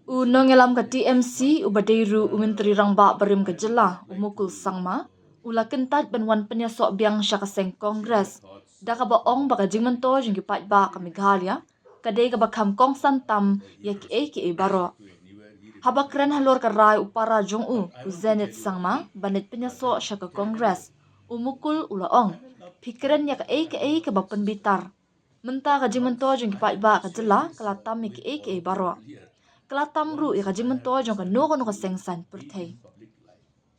Unongelam ka TMC ubadeiru umintri rangba barim ka jela umukul sangma ula Kyntait benwan penyasok biang syakaseng kongres daka ba ong baka jingmento jingki pat ba ka Meghalaya kadai ka bakam kong santam ya ki e baro habakren halor ka rai upara jong u Zenith sangma banit penyasok syaka kongres umukul ula ong pikiran ya ka ka bapen bitar menta ka jingmento jingki pat ba ka jela kalatam ya ki e baro Kelatam ru ya kajing mento jong kan no sengsan perthei.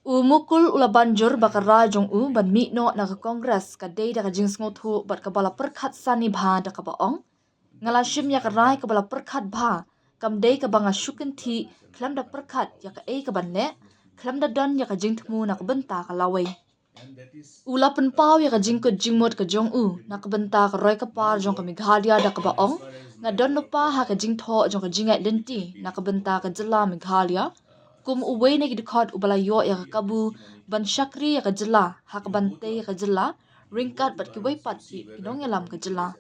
Mukul ula banjur bakara jong ban mi no na kongres ka dei da kajing sngotu bat kabala perkhat sani bha da ka baong. Ngala shim ya karai kabala perkhat bha kam dei ka banga shukanthi klam da perkhat ya ka ka ban le klam da don ya kajing thmu na ka benta ka lawai. Ula penpau ya kajing ko jingmot ka jong na ka benta ka roi ka par jong ka Meghalaya da ka baong. Nga don lupa ha ka jing tho jong ka jingat lenti na ka benta ka jela Meghalaya kum uway na gidikot ubalayo ya ka kabu ban syakri ya ka jela ha ka bante ya ka jela ringkat bat ki pat ki kinong yalam ka jela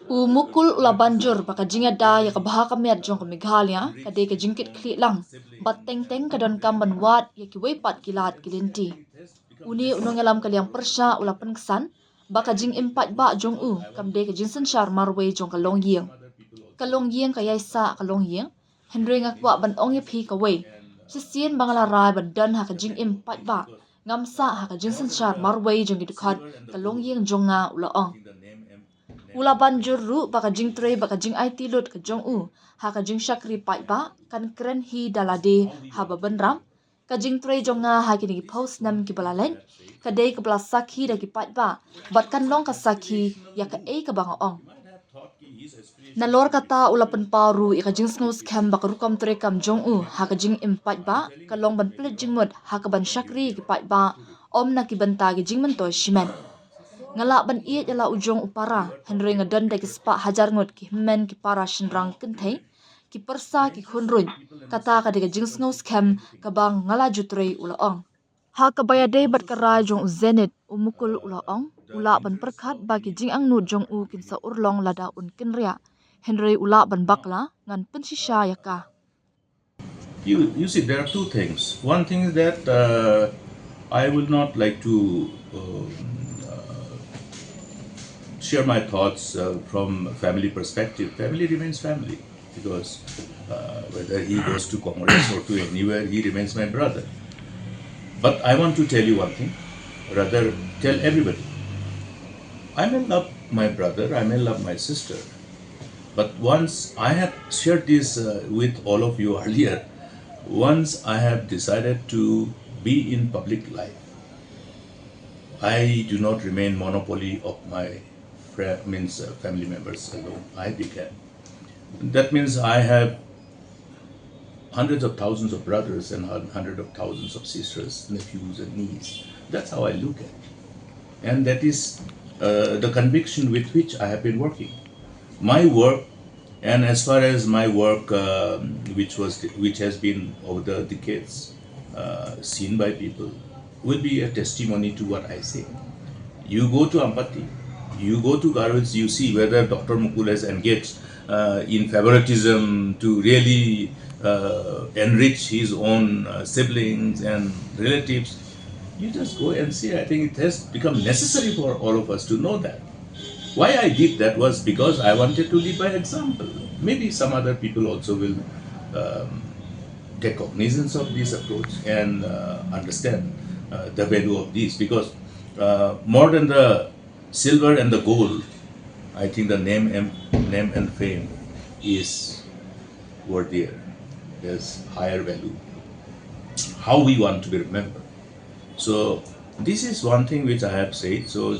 mukul ula banjur baka jingat da ya ka baha ka met jong ka Meghalaya ka de ka jingkit kli lang bat teng ka don kam ban wat ya ki pat ki lat ki lenti uni unong yalam kaliang persya ula penksan baka jing impat ba jong kam de ka jing sanshar marway jong ka long yeng kayai sa kalong yeng henry ngakwa ban ong ye phi ka wei sisien bangala rai ban dan ha ka jing impat ba ngamsa ha ka jing sanshar marway jong ki dukhat kalong yeng jonga ula ong ula banjur ru baka jing trei baka jing IT lut ka jong ha ka jing shakri pat ba kan kren hi dalade ha ba ban ram ka jing trei jonga ha ki ni post nam ki balalen ka dei ka bla sakhi da ki pat ba bat kan long ka sakhi ya ka ka banga ong Nalor kata ulapan paru ika jing snus kem baka rukam tre kam jong ha ka jing impat ba kalong ban plit jing mut ha ka ban shakri ki pat ba om na ki banta ki jing man to shimen ngala ban iet yala ujong upara henry ngadan de ki spa hajar ngut ki men ki para shinrang Kyntait ki persa ki khunrun kata ka de jing snus kem ka bang ngala jutre ula ong ha ka bayade bat ka ra jong Zenith umukul ula ong ula ban perkhat bagi jing ang nu jong kin sa urlong lada kinria Henry ula ban bakla ngan pensisha yaka You see, there are two things. One thing is that I would not like to share my thoughts from family perspective. Family remains family because whether he goes to Congress or to anywhere, he remains my brother. But I want to tell you one thing, rather tell everybody. I may love my brother, I may love my sister, but once I have shared this with all of you earlier, once I have decided to be in public life, I do not remain monopoly of my family members alone. I began. That means I have hundreds of thousands of brothers and hundreds of thousands of sisters, nephews and nieces. That's how I look at it. And that is the conviction with which I have been working. My work, and as far as my work, which has been over the decades seen by people, will be a testimony to what I say. You go to Ampati, you go to Garwitz, you see whether Dr. Mukul has engaged in favoritism to really enrich his own siblings and relatives. You just go and see. I think it has become necessary for all of us to know that. Why I did that was because I wanted to lead by example. Maybe some other people also will take cognizance of this approach and understand the value of this, because more than the silver and the gold, I think the name and fame is worthier. There's higher value. How we want to be remembered. So this is one thing which I have said. So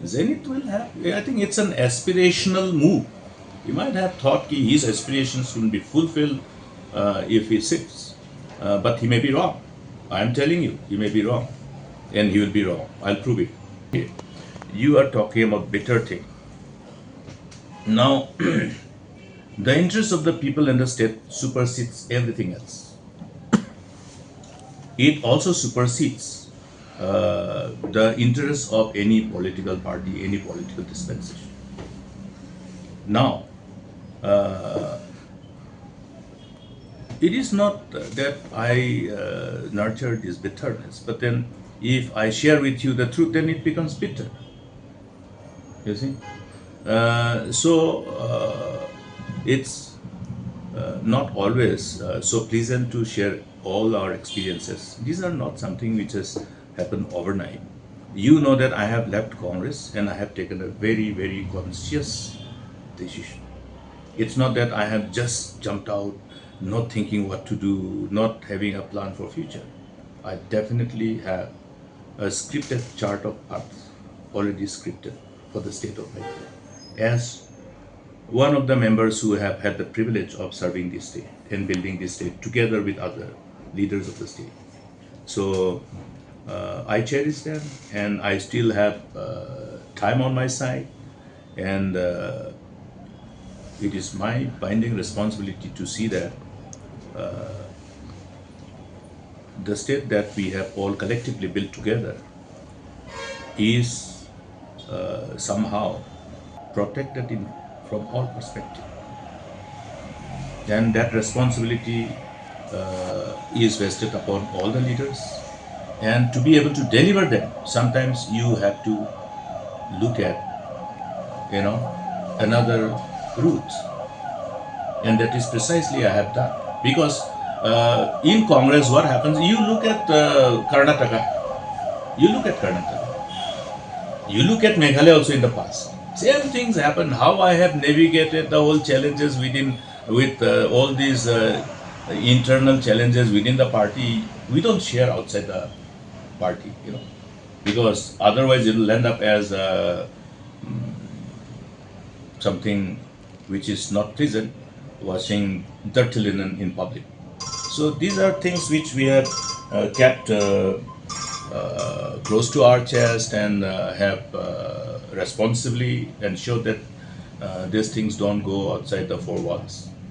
Zenith will have, I think it's an aspirational move. He might have thought his aspirations will be fulfilled if he sits, but he may be wrong. I am telling you, he may be wrong, and he will be wrong. I'll prove it. Okay. You are talking about bitter thing. Now, the interest of the people and the state supersedes everything else. It also supersedes the interest of any political party, any political dispensation. Now, it is not that I nurture this bitterness, but then if I share with you the truth, then it becomes bitter. You see? It's not always so pleasant to share all our experiences. These are not something which has happened overnight. You know that I have left Congress and I have taken a very, very conscious decision. It's not that I have just jumped out, not thinking what to do, not having a plan for future. I definitely have a scripted chart of path already scripted for the state of Meghalaya. As one of the members who have had the privilege of serving this state and building this state together with other leaders of the state. So I cherish them, and I still have time on my side, and it is my binding responsibility to see that the state that we have all collectively built together is somehow protected from all perspectives. And that responsibility is vested upon all the leaders. And to be able to deliver them, sometimes you have to look at, another route. And that is precisely I have done. Because in Congress, what happens, you look at Karnataka, you look at Meghalaya also in the past. Same things happen. How I have navigated the whole challenges with all these internal challenges within the party, we don't share outside the party, because otherwise it will end up as something which is not pleasant, washing dirty linen in public. So these are things which we have kept close to our chest and have responsibly ensured that these things don't go outside the four walls.